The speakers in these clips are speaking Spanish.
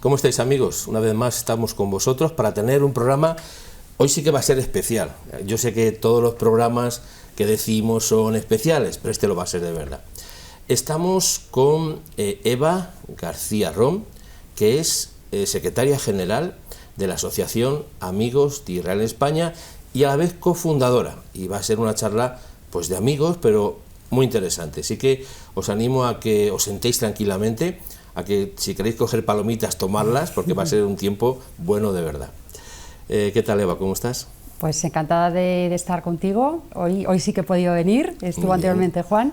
¿Cómo estáis, amigos? Una vez más estamos con vosotros para tener un programa. Hoy sí que va a ser especial. Yo sé que todos los programas que decimos son especiales, pero este lo va a ser de verdad. Estamos con Eva García Rom, que es secretaria general de la Asociación Amigos de Israel en España y a la vez cofundadora. Y va a ser una charla pues de amigos, pero muy interesante. Así que os animo a que os sentéis tranquilamente, a que si queréis coger palomitas, tomarlas, porque va a ser un tiempo bueno de verdad. ¿Qué tal, Eva? ¿Cómo estás? Pues encantada de estar contigo. Hoy sí que he podido venir. Estuvo anteriormente Juan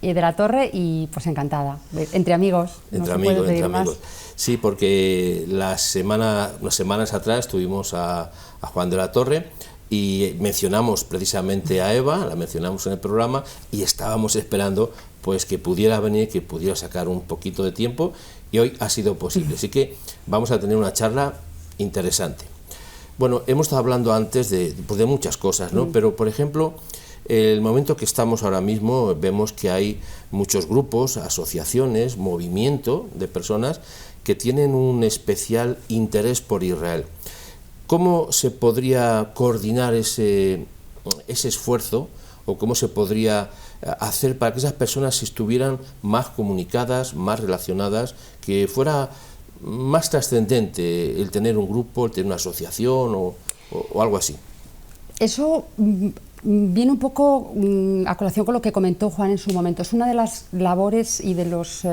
de la Torre y pues encantada. Entre amigos. Entre amigos. Sí, porque unas semanas atrás tuvimos a Juan de la Torre y mencionamos precisamente a Eva, la mencionamos en el programa y estábamos esperando pues que pudiera venir, que pudiera sacar un poquito de tiempo y hoy ha sido posible. Así que vamos a tener una charla interesante. Bueno, hemos estado hablando antes de muchas cosas, ¿no? Pero, por ejemplo, el momento que estamos ahora mismo, vemos que hay muchos grupos, asociaciones, movimiento de personas que tienen un especial interés por Israel. ¿Cómo se podría coordinar ese esfuerzo o cómo se podría hacer para que esas personas estuvieran más comunicadas, más relacionadas, que fuera más trascendente el tener un grupo, el tener una asociación o algo así? Eso viene un poco a colación con lo que comentó Juan en su momento. Es una de las labores y de los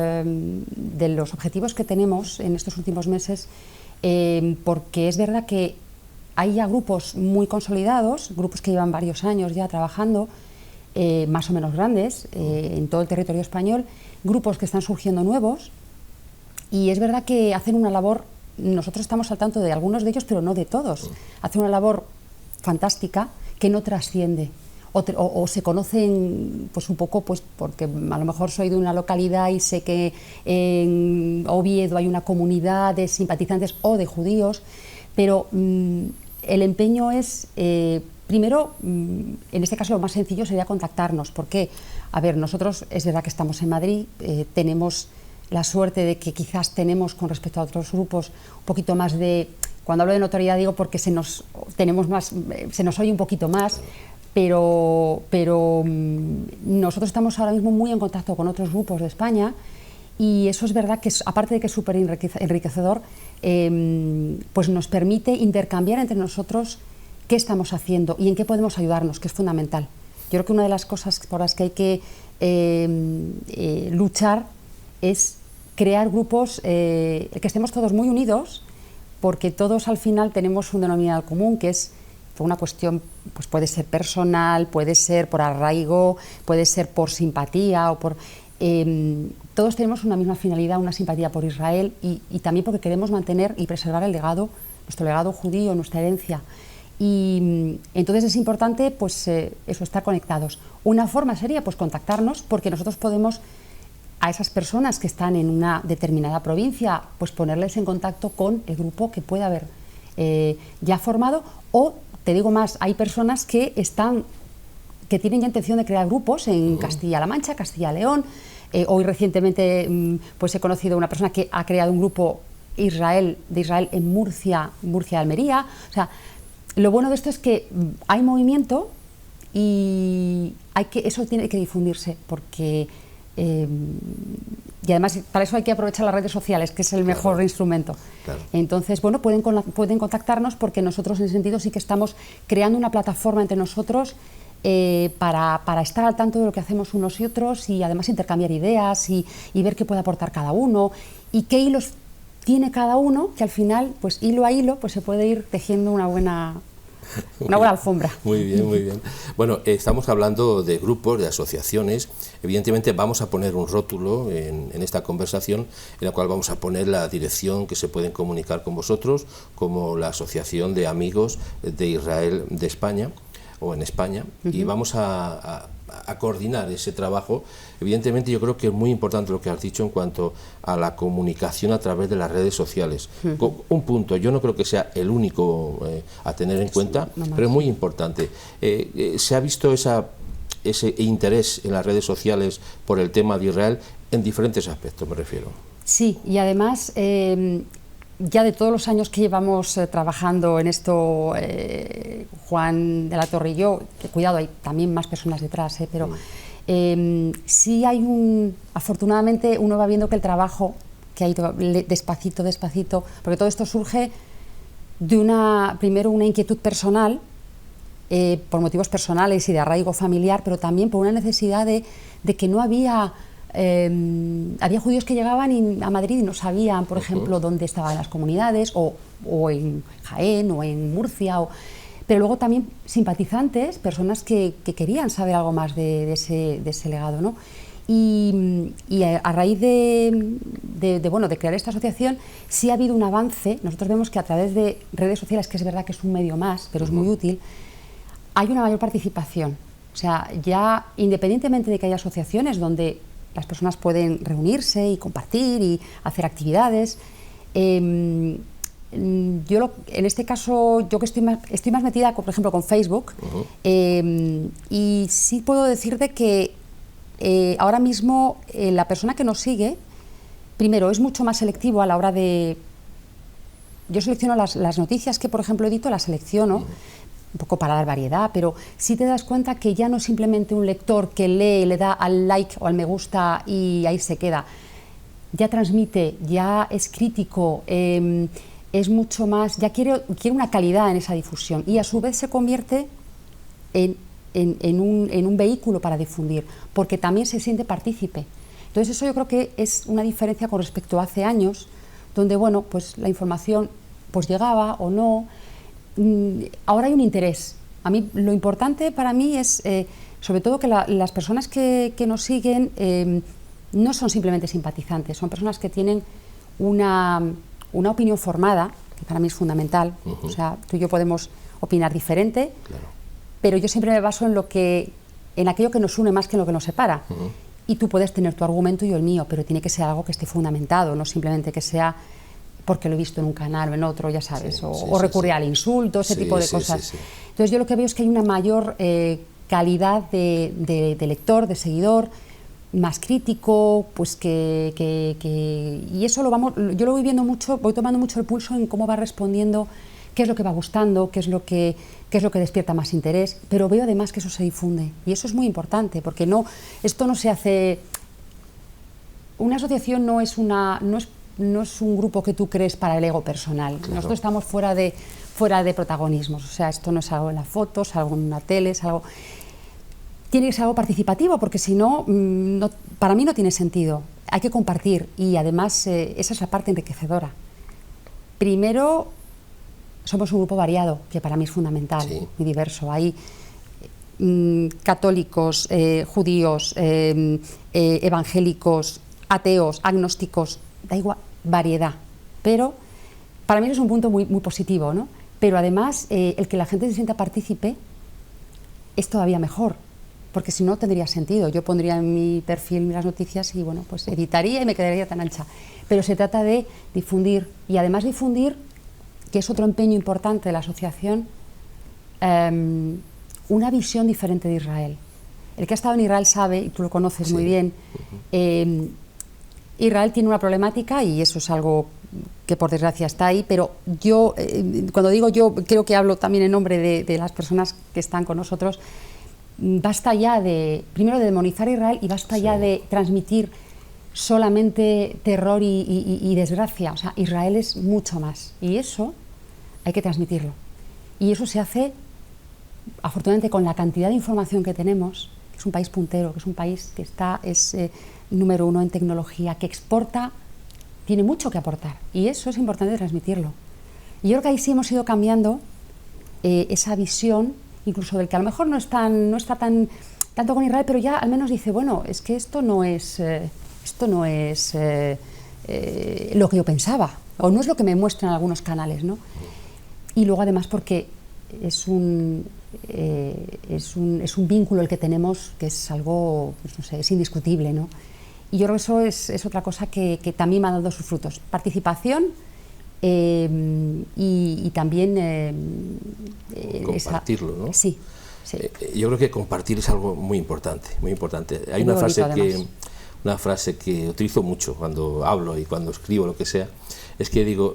objetivos que tenemos en estos últimos meses, porque es verdad que hay ya grupos muy consolidados, grupos que llevan varios años ya trabajando, más o menos grandes, en todo el territorio español, grupos que están surgiendo nuevos, y es verdad que hacen una labor, nosotros estamos al tanto de algunos de ellos, pero no de todos, hacen una labor fantástica que no trasciende, o se conocen pues un poco pues porque a lo mejor soy de una localidad y sé que en Oviedo hay una comunidad de simpatizantes o de judíos, pero el empeño es, primero, en este caso lo más sencillo sería contactarnos, porque, a ver, nosotros es verdad que estamos en Madrid, tenemos la suerte de que quizás tenemos con respecto a otros grupos un poquito más de, cuando hablo de notoriedad digo porque se nos oye un poquito más, pero nosotros estamos ahora mismo muy en contacto con otros grupos de España y eso es verdad que aparte de que es súper enriquecedor, pues nos permite intercambiar entre nosotros qué estamos haciendo y en qué podemos ayudarnos, que es fundamental. Yo creo que una de las cosas por las que hay que luchar es crear grupos que estemos todos muy unidos, porque todos al final tenemos un denominador común, que es por una cuestión, pues puede ser personal, puede ser por arraigo, puede ser por simpatía, o por todos tenemos una misma finalidad, una simpatía por Israel y también porque queremos mantener y preservar el legado, nuestro legado judío, nuestra herencia. Y entonces es importante pues eso, estar conectados. Una forma sería pues contactarnos, porque nosotros podemos a esas personas que están en una determinada provincia, pues ponerles en contacto con el grupo que pueda haber ya formado, o te digo más, hay personas que tienen ya intención de crear grupos en Castilla-La Mancha, Castilla-León. Hoy recientemente pues he conocido a una persona que ha creado un grupo de Israel en Murcia, Almería. O sea, lo bueno de esto es que hay movimiento y eso tiene que difundirse, porque y además para eso hay que aprovechar las redes sociales, que es el mejor instrumento. Claro. Entonces, bueno, pueden contactarnos, porque nosotros en ese sentido sí que estamos creando una plataforma entre nosotros para estar al tanto de lo que hacemos unos y otros, y además intercambiar ideas y ver qué puede aportar cada uno y qué hilos tiene cada uno, que al final, pues hilo a hilo, pues se puede ir tejiendo una buena alfombra. Muy bien, muy bien. Bueno, estamos hablando de grupos, de asociaciones. Evidentemente vamos a poner un rótulo en esta conversación, en la cual vamos a poner la dirección que se pueden comunicar con vosotros, como la Asociación de Amigos de Israel de España, o en España, y vamos a coordinar ese trabajo. Evidentemente yo creo que es muy importante lo que has dicho en cuanto a la comunicación a través de las redes sociales. Un punto, yo no creo que sea el único a tener en cuenta, pero es muy importante. Se ha visto ese interés en las redes sociales por el tema de Israel en diferentes aspectos, me refiero. Sí, y además ya de todos los años que llevamos trabajando en esto, Juan de la Torre y yo, que cuidado, hay también más personas detrás, pero sí hay afortunadamente uno va viendo que el trabajo que ha ido despacito, porque todo esto surge de primero una inquietud personal, por motivos personales y de arraigo familiar, pero también por una necesidad de que no había judíos que llegaban a Madrid y no sabían, por ejemplo, dónde estaban las comunidades, o en Jaén, o en Murcia, pero luego también simpatizantes, personas que querían saber algo más de ese legado, ¿no? Y a raíz de crear esta asociación sí ha habido un avance. Nosotros vemos que a través de redes sociales, que es verdad que es un medio más, pero es muy útil, hay una mayor participación. O sea, ya independientemente de que haya asociaciones donde las personas pueden reunirse y compartir y hacer actividades, en este caso, yo que estoy más metida, por ejemplo, con Facebook, y sí puedo decirte que ahora mismo la persona que nos sigue, primero, es mucho más selectivo a la hora de... Yo selecciono las noticias que, por ejemplo, edito, las selecciono, un poco para dar variedad, pero sí te das cuenta que ya no es simplemente un lector que lee, le da al like o al me gusta y ahí se queda. Ya transmite, ya es crítico, es mucho más, ya quiere una calidad en esa difusión y a su vez se convierte en un vehículo para difundir, porque también se siente partícipe. Entonces eso yo creo que es una diferencia con respecto a hace años, donde bueno, pues la información pues llegaba o no. Ahora hay un interés. A mí lo importante para mí es sobre todo que las personas que nos siguen no son simplemente simpatizantes, son personas que tienen una opinión formada, que para mí es fundamental. O sea, tú y yo podemos opinar diferente, claro, pero yo siempre me baso en aquello que nos une más que en lo que nos separa. Y tú puedes tener tu argumento y yo el mío, pero tiene que ser algo que esté fundamentado, no simplemente que sea porque lo he visto en un canal o en otro, ya sabes, o recurrir al insulto, ese tipo de cosas. Entonces yo lo que veo es que hay una mayor calidad de lector, de seguidor, más crítico, pues y eso yo lo voy viendo mucho, voy tomando mucho el pulso en cómo va respondiendo, qué es lo que va gustando, qué es lo que despierta más interés, pero veo además que eso se difunde y eso es muy importante, porque esto no se hace. Una asociación no es un grupo que tú crees para el ego personal. Claro. Nosotros estamos fuera de protagonismos, o sea, esto no es algo en la foto, es algo en una tele, es algo... Tiene que ser algo participativo, porque si no, para mí no tiene sentido. Hay que compartir y además esa es la parte enriquecedora. Primero, somos un grupo variado, que para mí es fundamental, muy diverso. Hay católicos, judíos, evangélicos, ateos, agnósticos, da igual, variedad. Pero para mí eso es un punto muy, muy positivo, ¿no? Pero además el que la gente se sienta partícipe es todavía mejor, porque si no tendría sentido. Yo pondría en mi perfil las noticias y bueno, pues editaría y me quedaría tan ancha. Pero se trata de difundir y además difundir, que es otro empeño importante de la asociación, una visión diferente de Israel. El que ha estado en Israel sabe, y tú lo conoces muy bien, Israel tiene una problemática y eso es algo que por desgracia está ahí, pero yo, cuando digo yo, creo que hablo también en nombre de las personas que están con nosotros. Basta ya primero de demonizar a Israel y basta ya de transmitir solamente terror y desgracia. O sea, Israel es mucho más y eso hay que transmitirlo. Y eso se hace, afortunadamente, con la cantidad de información que tenemos, que es un país puntero, que es un país que es número 1 en tecnología, que exporta, tiene mucho que aportar y eso es importante transmitirlo. Y yo creo que ahí sí hemos ido cambiando esa visión, incluso del que a lo mejor no está tanto con Israel, pero ya al menos dice, bueno, es que esto no es lo que yo pensaba, o no es lo que me muestran algunos canales, ¿no? Y luego además porque es un vínculo el que tenemos que es algo, pues no sé, es indiscutible, ¿no? Y yo creo que eso es otra cosa que también me ha dado sus frutos. Participación y también... compartirlo, ¿no? Sí, sí. Yo creo que compartir es algo muy importante, muy importante. Hay muy una frase bonito, una frase que utilizo mucho cuando hablo y cuando escribo, lo que sea, es que digo,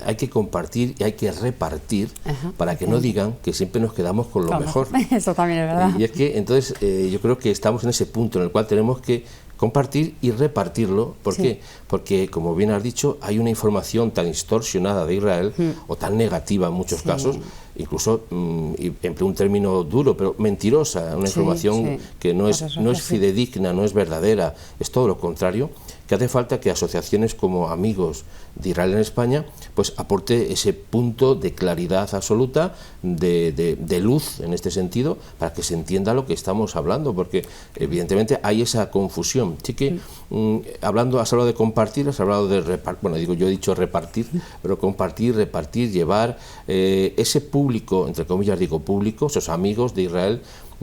hay que compartir y hay que repartir para que no digan que siempre nos quedamos con lo mejor. Eso también es verdad. Y es que entonces yo creo que estamos en ese punto en el cual tenemos que compartir y repartirlo. ¿Por qué? Porque, como bien has dicho, hay una información tan distorsionada de Israel, o tan negativa en muchos casos, incluso, empleo un término duro, pero mentirosa, una información que no es fidedigna, no es verdadera, es todo lo contrario, que hace falta que asociaciones como Amigos de Israel en España pues aporte ese punto de claridad absoluta, de luz en este sentido, para que se entienda lo que estamos hablando, porque evidentemente hay esa confusión. Sí que has hablado de compartir, has hablado de repartir, bueno, digo, yo he dicho repartir, pero compartir, repartir, llevar ese público, entre comillas digo público, esos amigos de Israel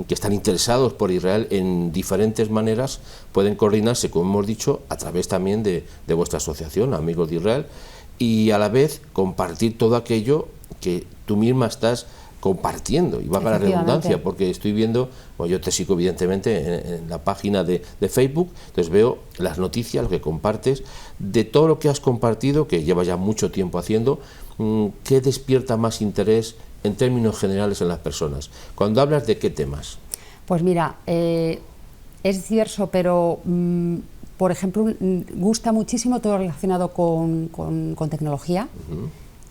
que están interesados por Israel en diferentes maneras, pueden coordinarse, como hemos dicho, a través también de vuestra asociación, Amigos de Israel, y a la vez compartir todo aquello que tú misma estás compartiendo, y valga la redundancia, porque estoy viendo, bueno, yo te sigo evidentemente en la página de Facebook, entonces veo las noticias, lo que compartes, de todo lo que has compartido, que llevas ya mucho tiempo haciendo, ¿qué despierta más interés en términos generales en las personas? Cuando hablas, ¿de qué temas? Pues mira, es diverso, pero por ejemplo, gusta muchísimo todo lo relacionado con tecnología,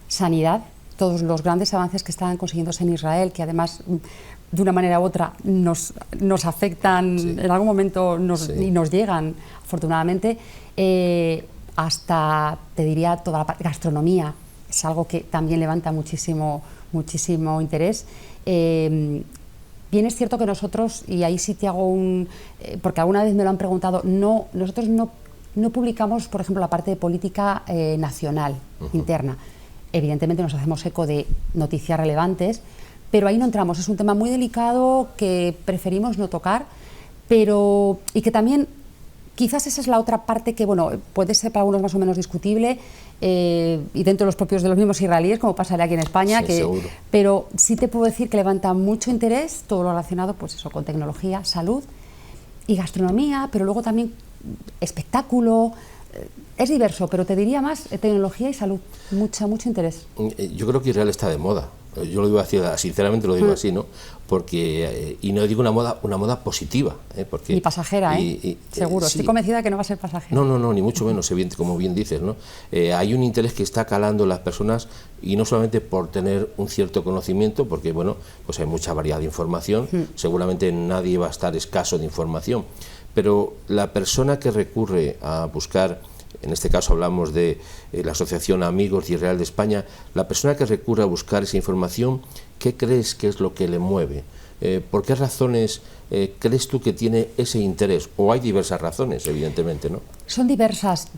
sanidad, todos los grandes avances que están consiguiéndose en Israel, que además de una manera u otra nos afectan, en algún momento y nos llegan, afortunadamente, hasta, te diría, toda la parte gastronomía, es algo que también levanta muchísimo interés. Bien es cierto que nosotros, y ahí sí te hago porque alguna vez me lo han preguntado, nosotros no publicamos, por ejemplo, la parte de política nacional, interna. Evidentemente nos hacemos eco de noticias relevantes, pero ahí no entramos. Es un tema muy delicado que preferimos no tocar, y que también, quizás esa es la otra parte que, bueno, puede ser para algunos más o menos discutible, y dentro de los mismos israelíes, como pasaría aquí en España, pero sí te puedo decir que levanta mucho interés todo lo relacionado, pues eso, con tecnología, salud y gastronomía, pero luego también espectáculo. Es diverso, pero te diría más tecnología y salud, mucho interés. Yo creo que Israel está de moda. Yo lo digo así, sinceramente lo digo así, ¿no? Porque, y no digo una moda positiva, porque, y pasajera, seguro. Estoy convencida de que no va a ser pasajera. No, ni mucho menos, como bien dices, ¿no? Hay un interés que está calando en las personas, y no solamente por tener un cierto conocimiento, porque, bueno, pues hay mucha variedad de información, seguramente nadie va a estar escaso de información, pero la persona que recurre a buscar, en este caso hablamos de la Asociación Amigos de Israel de España, la persona que recurre a buscar esa información, ¿qué crees que es lo que le mueve? ¿Por qué razones crees tú que tiene ese interés? O hay diversas razones, evidentemente, ¿no? Son diversas.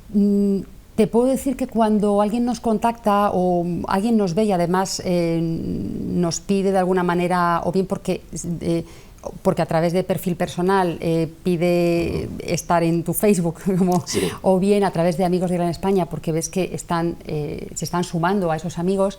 Te puedo decir que cuando alguien nos contacta o alguien nos ve y además nos pide de alguna manera, o bien porque a través de perfil personal pide estar en tu Facebook, o bien a través de Amigos de Israel en España, porque ves que se están sumando a esos amigos.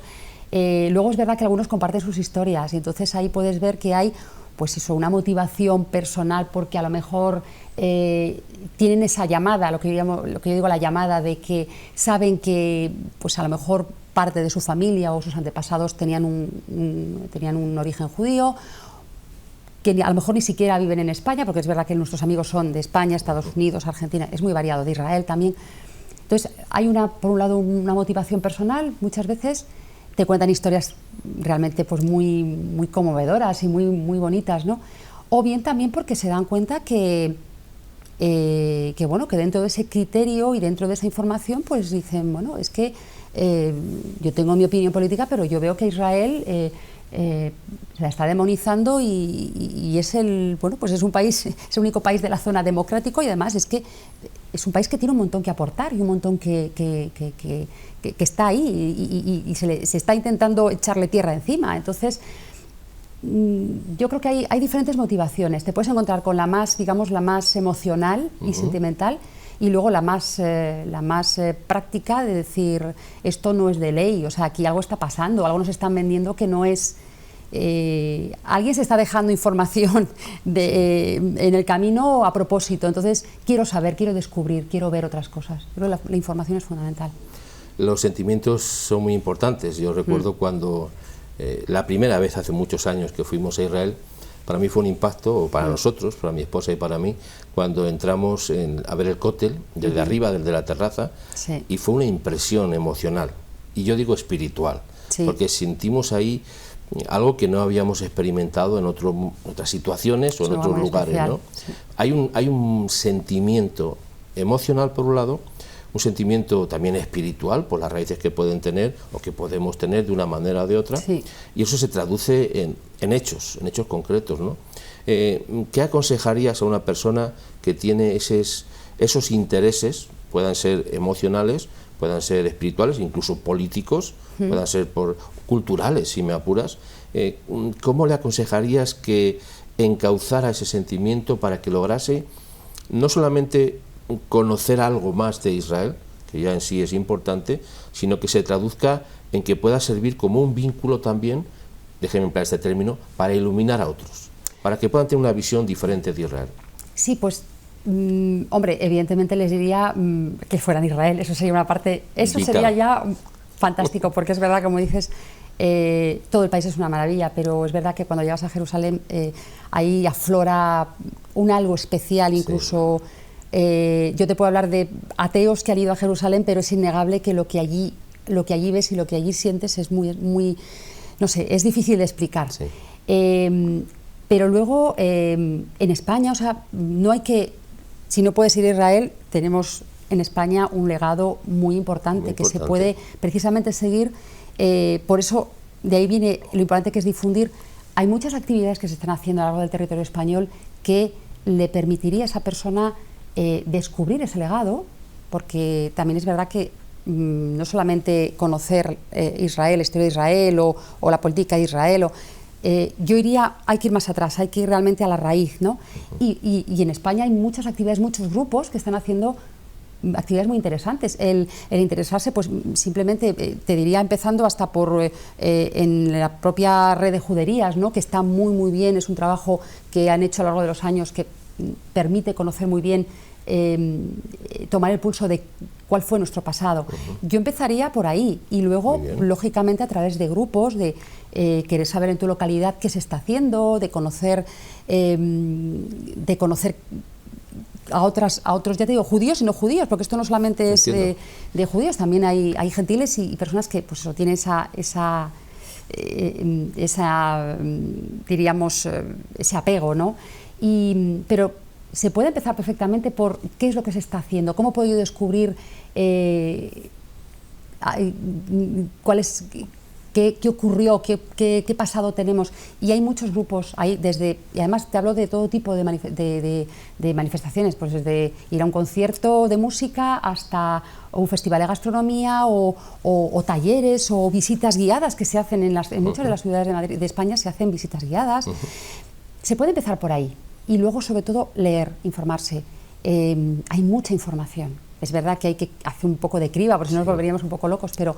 Luego es verdad que algunos comparten sus historias, y entonces ahí puedes ver que hay, pues eso, una motivación personal, porque a lo mejor tienen esa llamada, lo que yo digo la llamada, de que saben que pues a lo mejor parte de su familia o sus antepasados tenían un origen judío, que a lo mejor ni siquiera viven en España, porque es verdad que nuestros amigos son de España, Estados Unidos, Argentina, es muy variado, de Israel también. Entonces hay por un lado una motivación personal, muchas veces te cuentan historias realmente pues muy conmovedoras y muy bonitas, ¿no? O bien también porque se dan cuenta que dentro de ese criterio y dentro de esa información, pues dicen, bueno, es que yo tengo mi opinión política, pero yo veo que Israel la está demonizando y es es un país, es el único país de la zona democrático, y además es que es un país que tiene un montón que aportar y un montón que está ahí y se está intentando echarle tierra encima. Entonces yo creo que hay diferentes motivaciones. Te puedes encontrar con la más emocional y sentimental, y luego la más práctica, de decir, esto no es de ley, o sea, aquí algo está pasando, algo nos están vendiendo que no es alguien se está dejando información en el camino a propósito, entonces quiero saber, quiero descubrir, quiero ver otras cosas. Creo que la información es fundamental. Los sentimientos son muy importantes. Yo recuerdo cuando la primera vez hace muchos años que fuimos a Israel, para mí fue un impacto, o para nosotros, para mi esposa y para mí, cuando entramos a ver el cóctel desde arriba, desde la terraza, y fue una impresión emocional, y yo digo espiritual, porque sentimos ahí algo que no habíamos experimentado en otras situaciones o en otros lugares, ¿no? Hay un sentimiento emocional por un lado, un sentimiento también espiritual por las raíces que pueden tener o que podemos tener de una manera o de otra, y eso se traduce en hechos concretos, ¿no? ¿Qué aconsejarías a una persona que tiene esos intereses, puedan ser emocionales, puedan ser espirituales, incluso políticos, puedan ser culturales, si me apuras? ¿Cómo le aconsejarías que encauzara ese sentimiento para que lograse no solamente conocer algo más de Israel, que ya en sí es importante, sino que se traduzca en que pueda servir como un vínculo también, déjenme emplear este término, para iluminar a otros, para que puedan tener una visión diferente de Israel? Sí, pues, hombre, evidentemente les diría que fueran Israel, eso sería una parte, eso vital. Sería ya fantástico, porque es verdad, como dices, todo el país es una maravilla, pero es verdad que cuando llegas a Jerusalén, ahí aflora un algo especial, incluso... yo te puedo hablar de ateos que han ido a Jerusalén, pero es innegable que lo que allí ves y lo que allí sientes es muy no sé, es difícil de explicar. Pero luego en España, o sea, no hay que, si no puedes ir a Israel, tenemos en España un legado muy importante que se puede precisamente seguir, por eso de ahí viene lo importante que es difundir. Hay muchas actividades que se están haciendo a lo largo del territorio español que le permitiría a esa persona descubrir ese legado, porque también es verdad que no solamente conocer Israel, la historia de Israel o la política de Israel, yo iría, hay que ir más atrás, hay que ir realmente a la raíz, ¿no? Y en España hay muchas actividades, muchos grupos que están haciendo actividades muy interesantes. El interesarse, pues simplemente te diría, empezando hasta por en la propia red de juderías, ¿no? Que está muy bien, es un trabajo que han hecho a lo largo de los años que permite conocer muy bien, tomar el pulso de cuál fue nuestro pasado. Yo empezaría por ahí y luego, lógicamente, a través de grupos, de querer saber en tu localidad qué se está haciendo, de conocer a otros, ya te digo, judíos y no judíos, porque esto no solamente es de judíos, también hay gentiles y personas que pues eso, tienen diríamos, ese apego, ¿no? Pero se puede empezar perfectamente por qué es lo que se está haciendo, cómo puedo yo descubrir qué ocurrió, qué pasado tenemos. Y hay muchos grupos, y además te hablo de todo tipo de manifestaciones, pues desde ir a un concierto de música hasta un festival de gastronomía o talleres o visitas guiadas que se hacen en muchas de las ciudades de España, se hacen visitas guiadas. Se puede empezar por ahí. Y luego, sobre todo, leer, informarse. Hay mucha información. Es verdad que hay que hacer un poco de criba, porque si no nos volveríamos un poco locos, pero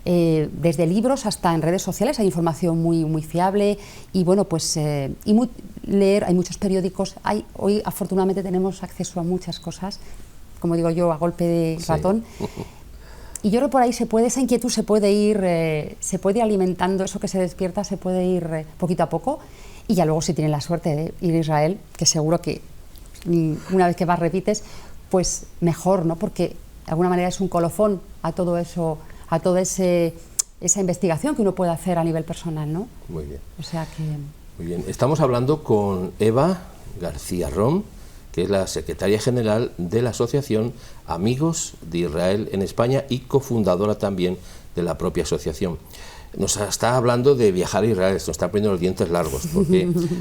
desde libros hasta en redes sociales hay información muy fiable. Y bueno, pues leer, hay muchos periódicos. Hoy, afortunadamente, tenemos acceso a muchas cosas, como digo yo, a golpe de ratón. Y yo creo que por ahí esa inquietud se puede ir alimentando, eso que se despierta se puede ir poquito a poco. Y ya luego, si tienes la suerte de ir a Israel, que seguro que una vez que vas repites, pues mejor, ¿no? Porque de alguna manera es un colofón a todo eso, a toda esa investigación que uno puede hacer a nivel personal, ¿no? Muy bien. O sea que... Muy bien. Estamos hablando con Eva García Rom, que es la secretaria general de la Asociación Amigos de Israel en España y cofundadora también de la propia asociación. Nos está hablando de viajar a Israel, nos está poniendo los dientes largos,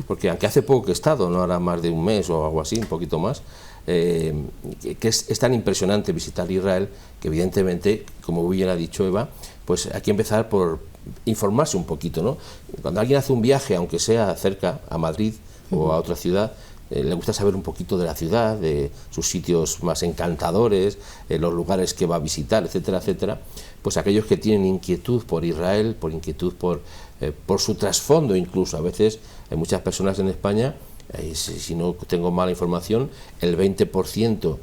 porque aunque hace poco que he estado, no hará más de un mes o algo así, un poquito más, que es tan impresionante visitar Israel, que evidentemente, como bien ha dicho Eva, pues hay que empezar por informarse un poquito, ¿no? Cuando alguien hace un viaje, aunque sea cerca, a Madrid o a otra ciudad, le gusta saber un poquito de la ciudad, de sus sitios más encantadores, los lugares que va a visitar, etcétera, etcétera, pues aquellos que tienen inquietud por Israel, por inquietud por su trasfondo incluso. A veces hay muchas personas en España, si no tengo mala información, el 20%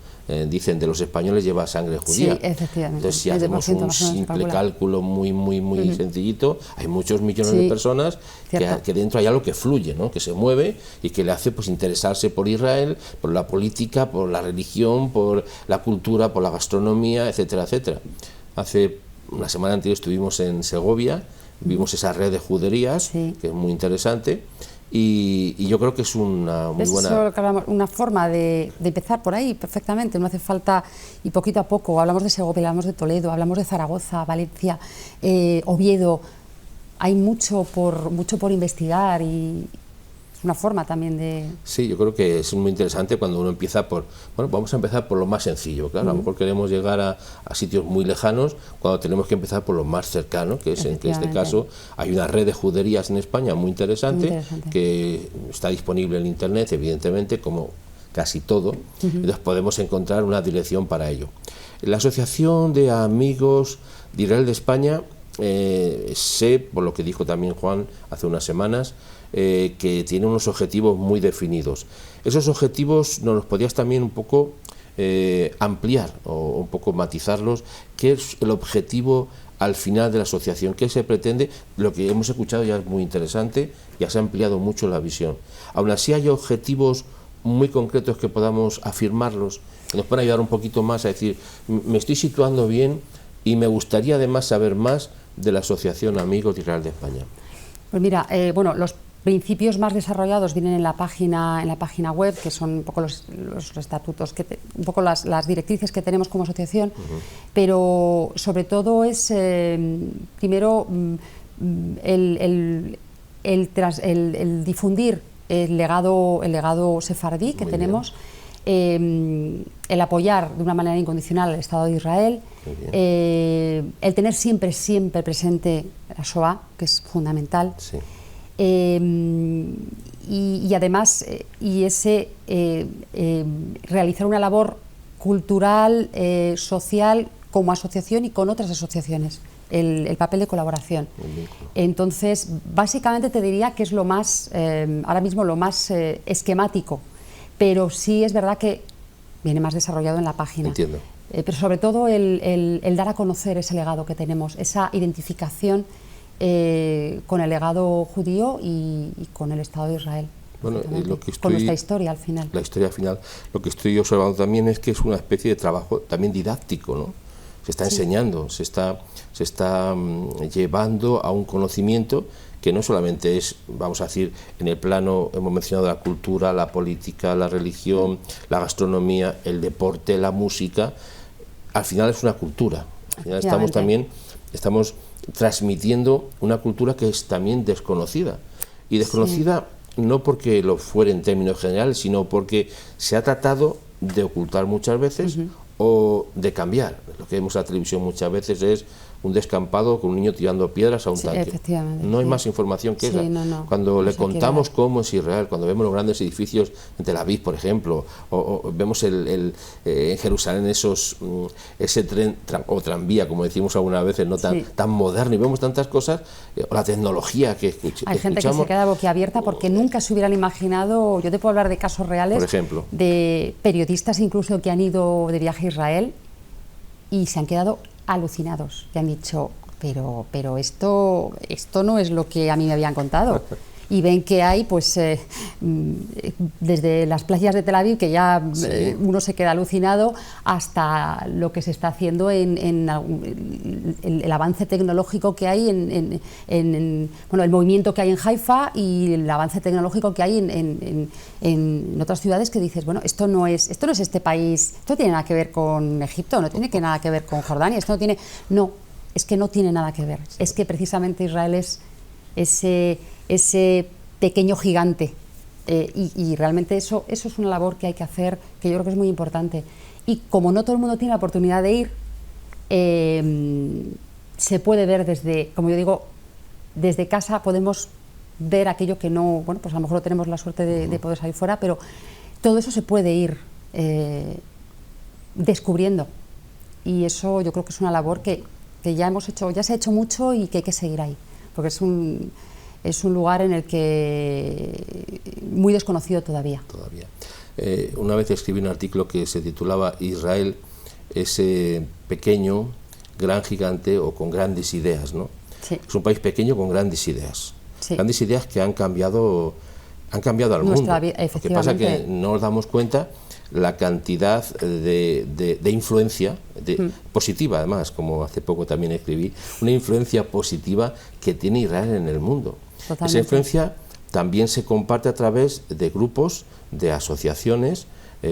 dicen de los españoles lleva sangre judía. Sí, efectivamente. Entonces, si hacemos un simple cálculo muy sencillito, hay muchos millones de personas que dentro hay algo que fluye, ¿no? Que se mueve y que le hace pues interesarse por Israel, por la política, por la religión, por la cultura, por la gastronomía, etcétera, etcétera. Hace una semana anterior estuvimos en Segovia, vimos esa red de juderías, que es muy interesante. Y yo creo que es una muy buena... Una forma de empezar por ahí perfectamente, no hace falta, y poquito a poco, hablamos de Segovia, hablamos de Toledo, hablamos de Zaragoza, Valencia, Oviedo, hay mucho por investigar y es una forma también de... Sí, yo creo que es muy interesante cuando uno empieza vamos a empezar por lo más sencillo, claro, a lo mejor queremos llegar a sitios muy lejanos cuando tenemos que empezar por lo más cercano, que es en este caso hay una red de juderías en España muy interesante, que está disponible en internet, evidentemente, como casi todo, entonces podemos encontrar una dirección para ello. La Asociación de Amigos de Israel de España, sé, por lo que dijo también Juan hace unas semanas, que tiene unos objetivos muy definidos. Esos objetivos nos los podías también un poco ampliar o un poco matizarlos. ¿Qué es el objetivo al final de la asociación? ¿Qué se pretende? Lo que hemos escuchado ya es muy interesante, ya se ha ampliado mucho la visión. Aún así hay objetivos muy concretos que podamos afirmarlos, que nos puedan ayudar un poquito más a decir, me estoy situando bien y me gustaría además saber más de la Asociación Amigos de Israel de España. Pues mira, los principios más desarrollados vienen en la página web, que son un poco los estatutos, un poco las directrices que tenemos como asociación, pero sobre todo es, primero, el difundir el legado sefardí que tenemos, el apoyar de una manera incondicional al Estado de Israel, el tener siempre presente la Shoah, que es fundamental. Sí. Y además realizar una labor cultural, social, como asociación y con otras asociaciones, el papel de colaboración. Entonces, básicamente te diría que es lo más, ahora mismo lo más esquemático, pero sí es verdad que viene más desarrollado en la página. Entiendo. Pero sobre todo el dar a conocer ese legado que tenemos, esa identificación con el legado judío y con el Estado de Israel. Bueno, con nuestra historia al final. La historia final. Lo que estoy observando también es que es una especie de trabajo también didáctico, ¿no? Se está enseñando, se está llevando a un conocimiento que no solamente es, vamos a decir, en el plano, hemos mencionado la cultura, la política, la religión, la gastronomía, el deporte, la música, al final es una cultura. Al final estamos transmitiendo una cultura que es también desconocida. Y desconocida no porque lo fuera en términos generales, sino porque se ha tratado de ocultar muchas veces o de cambiar. Lo que vemos en la televisión muchas veces es un descampado con un niño tirando piedras a un tanque. No hay más información que esa. Cuando le contamos cómo es Israel, cuando vemos los grandes edificios en Tel Aviv, por ejemplo, o vemos en Jerusalén ese tren o tranvía, como decimos algunas veces, no tan moderno, y vemos tantas cosas, o la tecnología que escuchamos. Hay gente que se queda boquiabierta porque nunca se hubieran imaginado. Yo te puedo hablar de casos reales, por ejemplo, de periodistas incluso que han ido de viaje a Israel y se han quedado alucinados, y han dicho, pero esto no es lo que a mí me habían contado. Y ven que hay, pues, desde las playas de Tel Aviv, que ya uno se queda alucinado, hasta lo que se está haciendo en el avance tecnológico que hay, el movimiento que hay en Haifa y el avance tecnológico que hay en otras ciudades, que dices, bueno, esto no es este país, esto no tiene nada que ver con Egipto, no tiene nada que ver con Jordania, no, es que no tiene nada que ver, es que precisamente Israel es ese pequeño gigante, y realmente eso es una labor que hay que hacer, que yo creo que es muy importante. Y como no todo el mundo tiene la oportunidad de ir, se puede ver desde, como yo digo, desde casa podemos ver aquello que no, bueno, pues a lo mejor no tenemos la suerte de poder salir fuera, pero todo eso se puede ir descubriendo, y eso yo creo que es una labor que ya hemos hecho, ya se ha hecho mucho y que hay que seguir ahí, porque es un lugar en el que muy desconocido todavía. Una vez escribí un artículo que se titulaba Israel, ese pequeño, gran gigante o con grandes ideas, ¿no? Sí. Es un país pequeño con grandes ideas, sí. Grandes ideas que han cambiado al mundo. Lo que pasa es que no nos damos cuenta la cantidad de influencia, positiva además, como hace poco también escribí, una influencia positiva que tiene Israel en el mundo. Totalmente. Esa influencia también se comparte a través de grupos, de asociaciones,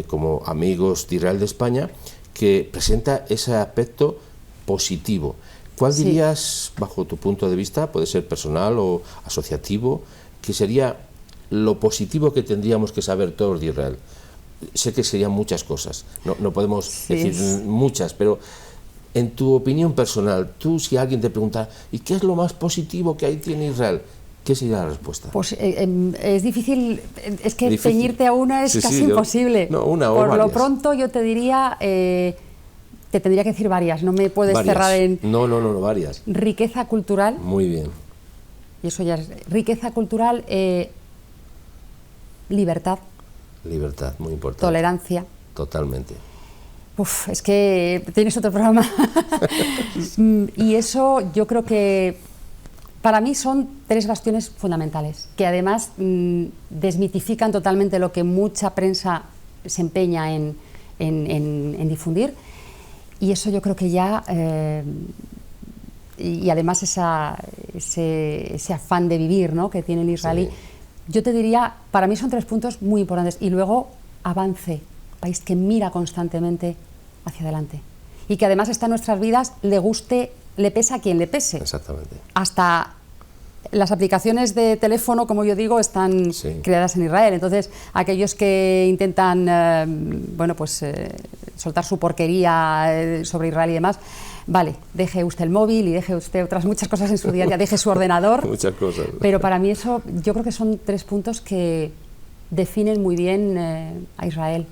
como Amigos de Israel de España, que presenta ese aspecto positivo. ¿Cuál dirías, bajo tu punto de vista, puede ser personal o asociativo, que sería lo positivo que tendríamos que saber todos de Israel? Sé que serían muchas cosas, no podemos decir muchas, pero en tu opinión personal, tú, si alguien te pregunta, ¿y qué es lo más positivo que ahí tiene Israel?, ¿qué sería la respuesta? Pues es difícil, es que ceñirte a una es casi imposible. Una o Por varias. lo pronto yo te diría, te tendría que decir varias, no me puedes cerrar en... No, varias. Riqueza cultural. Muy bien. Y eso ya es riqueza cultural, libertad. Libertad, muy importante. Tolerancia. Totalmente. Es que tienes otro programa. Y eso yo creo que para mí son 3 bastiones fundamentales, que además desmitifican totalmente lo que mucha prensa se empeña en difundir, y eso yo creo que ya, y además ese afán de vivir, ¿no?, que tiene el israelí, yo te diría, para mí son 3 puntos muy importantes, y luego avance, país que mira constantemente hacia adelante, y que además está en nuestras vidas, le guste, le pese a quien le pese. Exactamente. Hasta las aplicaciones de teléfono, como yo digo, están creadas en Israel. Entonces, aquellos que intentan soltar su porquería sobre Israel y demás, vale, deje usted el móvil y deje usted otras muchas cosas en su día a día, deje su ordenador. Muchas cosas. Pero para mí eso, yo creo que son 3 puntos que definen muy bien a Israel.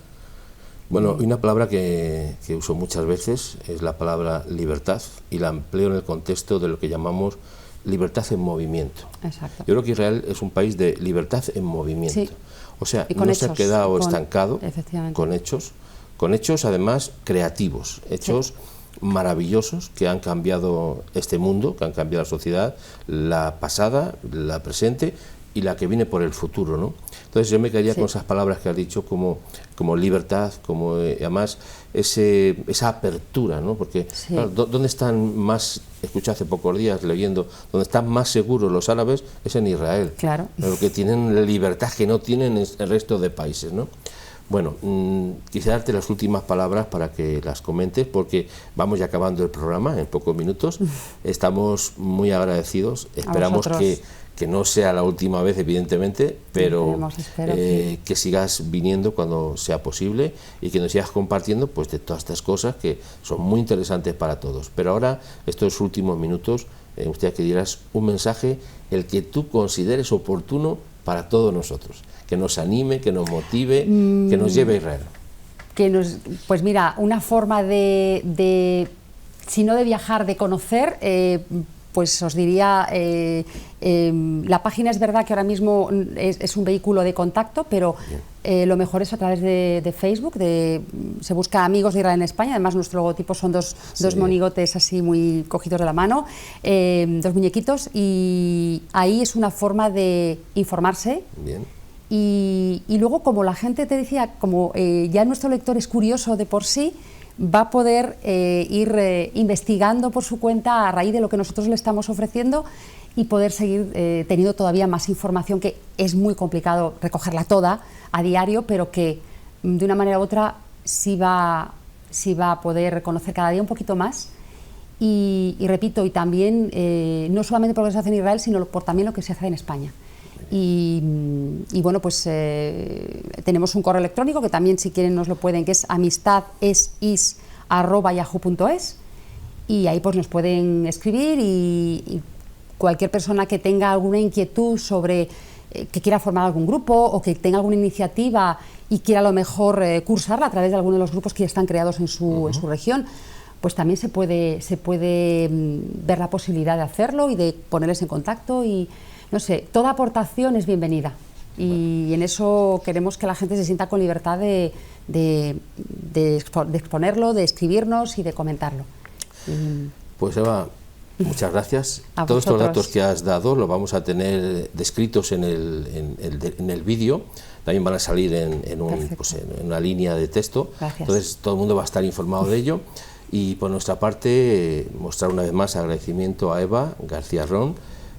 Bueno, y una palabra que uso muchas veces es la palabra libertad, y la empleo en el contexto de lo que llamamos libertad en movimiento. Exacto. Yo creo que Israel es un país de libertad en movimiento. Sí. O sea, y con no hechos, se ha quedado estancado, efectivamente, con hechos además creativos, hechos maravillosos que han cambiado este mundo, que han cambiado la sociedad, la pasada, la presente y la que viene por el futuro, ¿no? Entonces yo me quedaría con esas palabras que has dicho, como libertad, como además esa apertura, ¿no? Porque claro, ¿dónde están más? Escuché hace pocos días leyendo, donde están más seguros los árabes es en Israel. Claro. Porque tienen la libertad que no tienen el resto de países, ¿no? Bueno, quisiera darte las últimas palabras para que las comentes, porque vamos ya acabando el programa en pocos minutos. Estamos muy agradecidos, esperamos que no sea la última vez, evidentemente, pero que sigas viniendo cuando sea posible y que nos sigas compartiendo pues de todas estas cosas que son muy interesantes para todos. Pero ahora, estos últimos minutos, me gustaría que dieras un mensaje, el que tú consideres oportuno para todos nosotros, que nos anime, que nos motive, que nos lleve a Israel. Pues mira, una forma si no de viajar, de conocer, pues os diría, la página es verdad que ahora mismo es un vehículo de contacto, pero lo mejor es a través de Facebook, se busca Amigos de Israel en España, además nuestro logotipo son dos monigotes así muy cogidos de la mano, 2 muñequitos, y ahí es una forma de informarse. Bien. Y luego, como la gente te decía, como ya nuestro lector es curioso de por sí, va a poder ir investigando por su cuenta a raíz de lo que nosotros le estamos ofreciendo y poder seguir teniendo todavía más información, que es muy complicado recogerla toda a diario, pero que de una manera u otra sí va a poder conocer cada día un poquito más. Y repito, y también no solamente por lo que se hace en Israel, sino por también lo que se hace en España. Y bueno, pues tenemos un correo electrónico que también, si quieren, nos lo pueden, que es amistadesis@yahoo.es, y ahí pues nos pueden escribir y cualquier persona que tenga alguna inquietud sobre que quiera formar algún grupo o que tenga alguna iniciativa y quiera a lo mejor cursarla a través de alguno de los grupos que ya están creados en su región, pues también se puede ver la posibilidad de hacerlo y de ponerles en contacto y, no sé, toda aportación es bienvenida. Y en eso queremos que la gente se sienta con libertad de exponerlo, de escribirnos y de comentarlo. Pues Eva, muchas gracias. A Todos estos vosotros. datos que has dado los vamos a tener descritos en el vídeo. También van a salir en una línea de texto. Gracias. Entonces todo el mundo va a estar informado de ello. Y por nuestra parte, mostrar una vez más agradecimiento a Eva García Ron,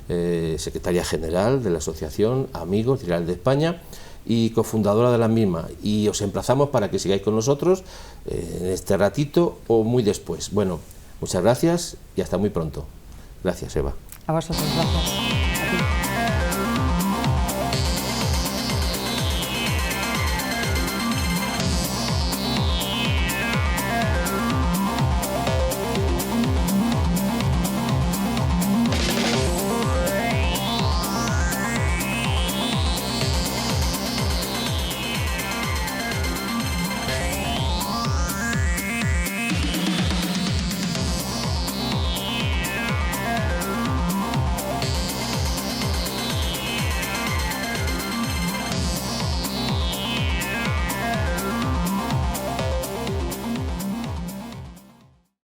secretaria general de la Asociación Amigos Israel de España y cofundadora de la misma. Y os emplazamos para que sigáis con nosotros en este ratito o muy después. Bueno, muchas gracias y hasta muy pronto. Gracias, Eva. A vosotros, gracias. A ti.